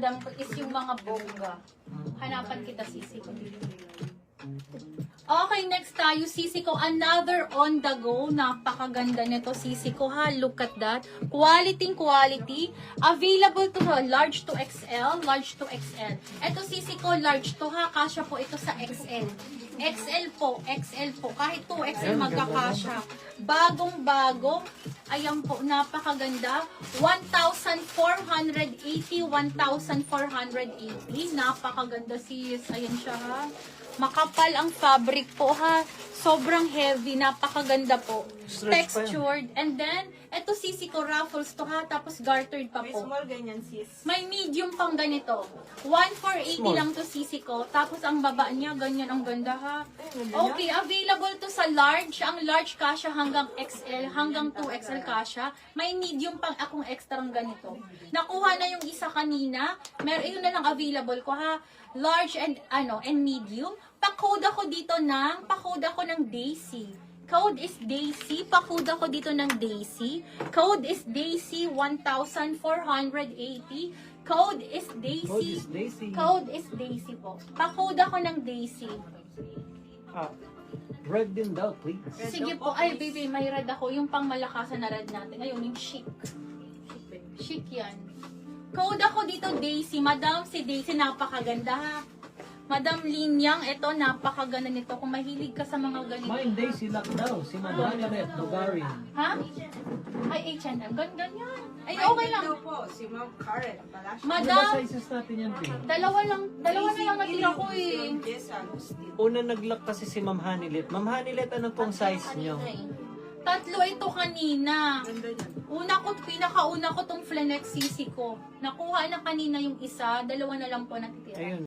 alam ko is yung mga bongga. Hanapan kita, sisi ko. Okay, next tayo, sisi ko. Another on the go. Napakaganda nito, sisi ko, ha. Look at that. Quality. Available to large to XL, large to XL. Ito, sisi ko, large to, ha. Kasya po ito sa XL. XL po. Kahit 2XL magkakasya. Bagong-bago. Ayan po, napakaganda. 1,480. Napakaganda, sis. Ayan siya, ha. Makapal ang fabric po, ha. Sobrang heavy. Napakaganda po. Textured. And then, eto sisi ko, ruffles to, ha. Tapos gartered pa May po. small ganyan, sis. May medium pang ganito. 1,480 lang to sisi ko. Tapos ang baba niya, ganyan ang ganda, ha. Okay, available to sa large. Ang large kasha hanggang XL, hanggang 2XL kasha. May medium pang akong extra ganito. Nakuha na yung isa kanina. Yun na lang available ko, ha. Large and medium. Pa-code ako dito ng Daisy. Code is Daisy. Pa-code ako dito ng Daisy. Code is Daisy 1,480. Code is Daisy. Code is Daisy po. Pa-code ako ng Daisy. Red din daw, please. Sige po. Ay, baby, may red ako. Yung pang malakasan na red natin. Ayun, yung chic. Chic yan. Code ako dito, Daisy. Madam, si Daisy, napakaganda, ha. Madam Linyang, ito, napakaganda nito. Kung mahilig ka sa mga ganito. Mine Daisy Lock daw, si Madaganet, Bulgarian. Ha? Ay, H&M. Ganyan. Ay, okay lang. Ito po, si Ma'am Karen. Palacio. Ano ba Madam, sizes natin yan, Pin? dalawa na lang natira ko, eh. Yes, Agustin. Una nag-lock kasi si Ma'am Hanilet. Ma'am Hanilet, ano pong size nyo? Tatlo ito kanina. Ganda niyan. Pinakauna ko tong Flenex CC ko. Nakuha na kanina yung isa, dalawa na lang po natitira. Ayun.